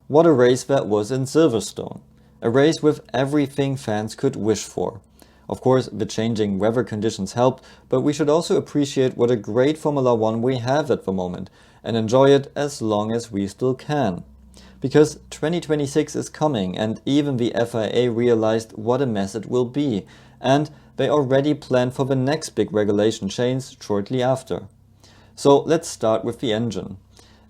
What a race that was in Silverstone. A race with everything fans could wish for. Of course, the changing weather conditions helped, but we should also appreciate what a great Formula One we have at the moment and enjoy it as long as we still can. Because 2026 is coming and even the FIA realized what a mess it will be, and they already plan for the next big regulation change shortly after. So let's start with the engine.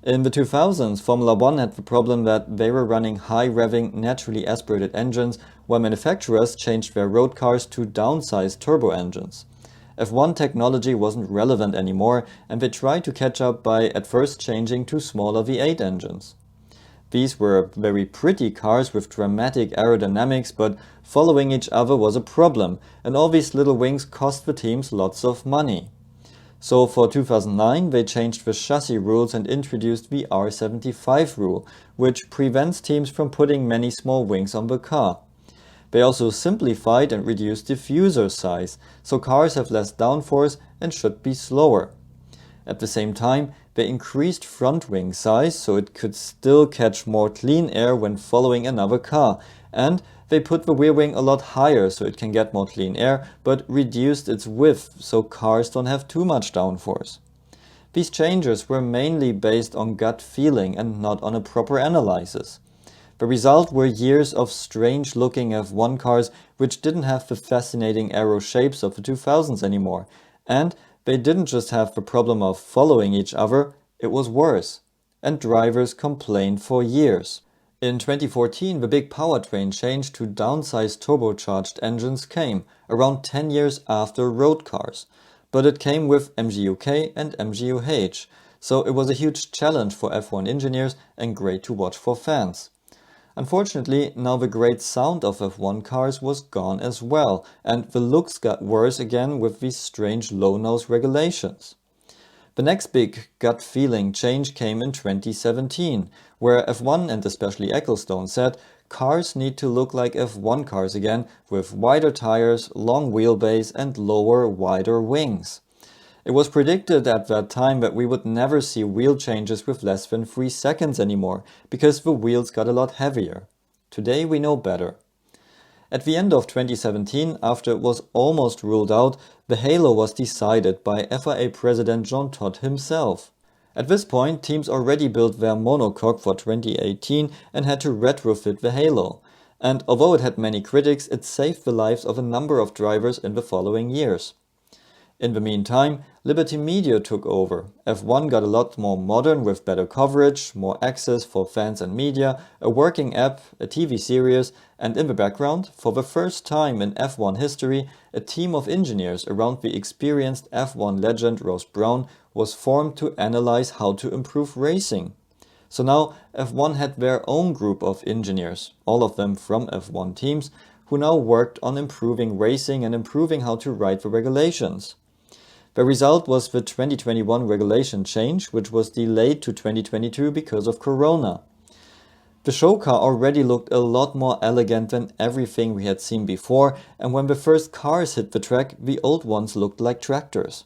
In the 2000s, Formula One had the problem that they were running high-revving, naturally aspirated engines, while manufacturers changed their road cars to downsized turbo engines. F1 technology wasn't relevant anymore, and they tried to catch up by at first changing to smaller V8 engines. These were very pretty cars with dramatic aerodynamics, but following each other was a problem, and all these little wings cost the teams lots of money. So for 2009 they changed the chassis rules and introduced the R75 rule, which prevents teams from putting many small wings on the car. They also simplified and reduced diffuser size, so cars have less downforce and should be slower. At the same time, they increased front wing size so it could still catch more clean air when following another car, and they put the rear wing a lot higher so it can get more clean air, but reduced its width so cars don't have too much downforce. These changes were mainly based on gut feeling and not on a proper analysis. The result were years of strange looking F1 cars which didn't have the fascinating aero shapes of the 2000s anymore, and they didn't just have the problem of following each other, it was worse. And drivers complained for years. In 2014, the big powertrain change to downsized turbocharged engines came, around 10 years after road cars. But it came with MGU-K and MGU-H, so it was a huge challenge for F1 engineers and great to watch for fans. Unfortunately, now the great sound of F1 cars was gone as well, and the looks got worse again with these strange low-nose regulations. The next big gut feeling change came in 2017, where F1 and especially Ecclestone said cars need to look like F1 cars again, with wider tires, long wheelbase and lower, wider wings. It was predicted at that time that we would never see wheel changes with less than 3 seconds anymore, because the wheels got a lot heavier. Today we know better. At the end of 2017, after it was almost ruled out, the halo was decided by FIA President Jean Todt himself. At this point, teams already built their monocoque for 2018 and had to retrofit the halo. And although it had many critics, it saved the lives of a number of drivers in the following years. In the meantime, Liberty Media took over. F1 got a lot more modern with better coverage, more access for fans and media, a working app, a TV series, and in the background, for the first time in F1 history, a team of engineers around the experienced F1 legend Ross Brawn was formed to analyze how to improve racing. So now F1 had their own group of engineers, all of them from F1 teams, who now worked on improving racing and improving how to write the regulations. The result was the 2021 regulation change, which was delayed to 2022 because of Corona. The show car already looked a lot more elegant than everything we had seen before, and when the first cars hit the track, the old ones looked like tractors.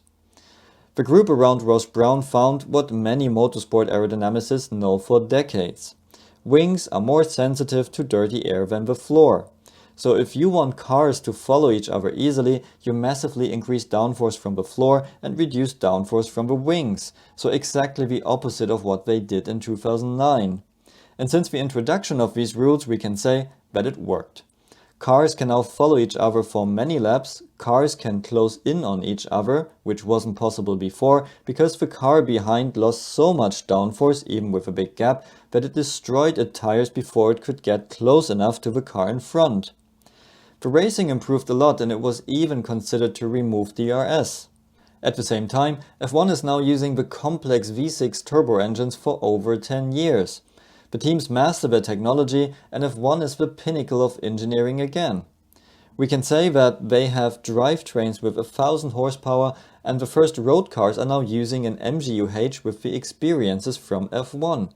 The group around Ross Brawn found what many motorsport aerodynamicists know for decades. Wings are more sensitive to dirty air than the floor. So if you want cars to follow each other easily, you massively increase downforce from the floor and reduce downforce from the wings. So exactly the opposite of what they did in 2009. And since the introduction of these rules, we can say that it worked. Cars can now follow each other for many laps, cars can close in on each other, which wasn't possible before, because the car behind lost so much downforce, even with a big gap, that it destroyed its tires before it could get close enough to the car in front. The racing improved a lot and it was even considered to remove DRS. At the same time, F1 is now using the complex V6 turbo engines for over 10 years. The teams master the technology and F1 is the pinnacle of engineering again. We can say that they have drivetrains with 1000 horsepower and the first road cars are now using an MGU-H with the experiences from F1.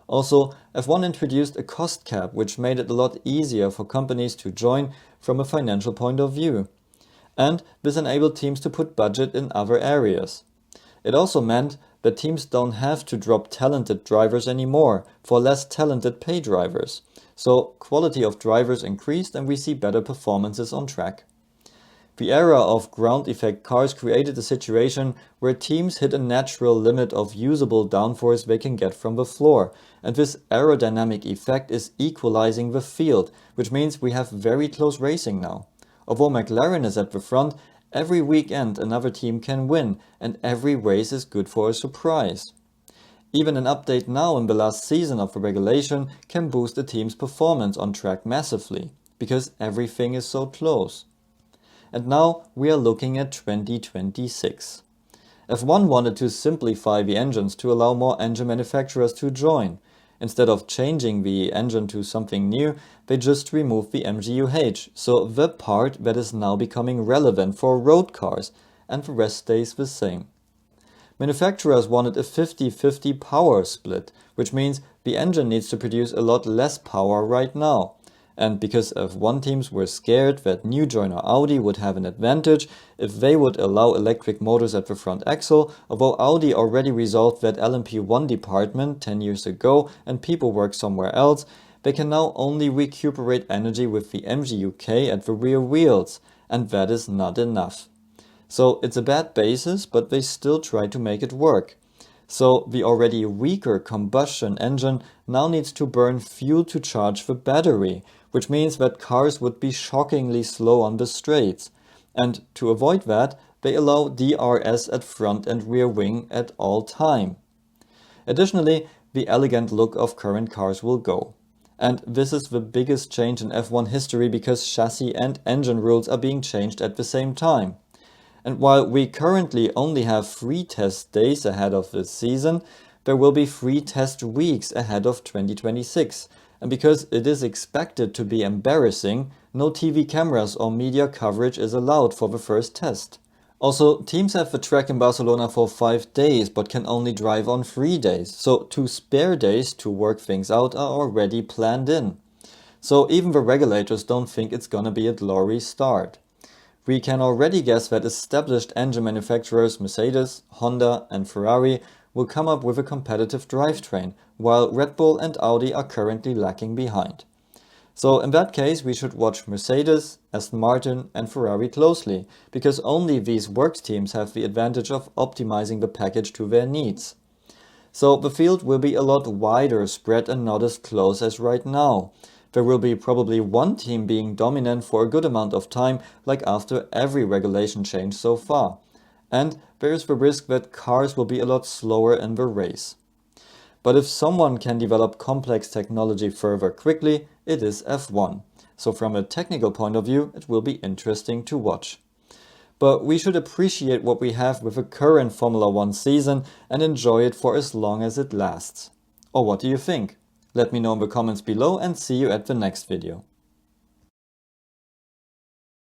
Also, F1 introduced a cost cap which made it a lot easier for companies to join from a financial point of view. And this enabled teams to put budget in other areas. It also meant but teams don't have to drop talented drivers anymore for less talented pay drivers. So quality of drivers increased and we see better performances on track. The era of ground effect cars created a situation where teams hit a natural limit of usable downforce they can get from the floor, and this aerodynamic effect is equalizing the field, which means we have very close racing now. Although McLaren is at the front, every weekend another team can win, and every race is good for a surprise. Even an update now in the last season of the regulation can boost a team's performance on track massively, because everything is so close. And now we are looking at 2026. F1 wanted to simplify the engines to allow more engine manufacturers to join. Instead of changing the engine to something new, they just removed the MGU-H, so the part that is now becoming relevant for road cars, and the rest stays the same. Manufacturers wanted a 50-50 power split, which means the engine needs to produce a lot less power right now. And because F1 teams were scared that new joiner Audi would have an advantage if they would allow electric motors at the front axle, although Audi already resolved that LMP1 department 10 years ago and people work somewhere else, they can now only recuperate energy with the MGU-K at the rear wheels, and that is not enough. So it's a bad basis, but they still try to make it work. So the already weaker combustion engine now needs to burn fuel to charge the battery, which means that cars would be shockingly slow on the straights. And to avoid that, they allow DRS at front and rear wing at all time. Additionally, the elegant look of current cars will go. And this is the biggest change in F1 history because chassis and engine rules are being changed at the same time. And while we currently only have 3 test days ahead of this season, there will be 3 test weeks ahead of 2026. And because it is expected to be embarrassing, no TV cameras or media coverage is allowed for the first test. Also, teams have the track in Barcelona for 5 days but can only drive on 3 days, so 2 spare days to work things out are already planned in. So even the regulators don't think it's gonna be a glorious start. We can already guess that established engine manufacturers Mercedes, Honda and Ferrari will come up with a competitive drivetrain, while Red Bull and Audi are currently lagging behind. So in that case we should watch Mercedes, Aston Martin and Ferrari closely, because only these works teams have the advantage of optimizing the package to their needs. So the field will be a lot wider spread and not as close as right now. There will be probably one team being dominant for a good amount of time, like after every regulation change so far. And there is the risk that cars will be a lot slower in the race. But if someone can develop complex technology further quickly, it is F1. So from a technical point of view, it will be interesting to watch. But we should appreciate what we have with the current Formula 1 season and enjoy it for as long as it lasts. Or what do you think? Let me know in the comments below and see you at the next video.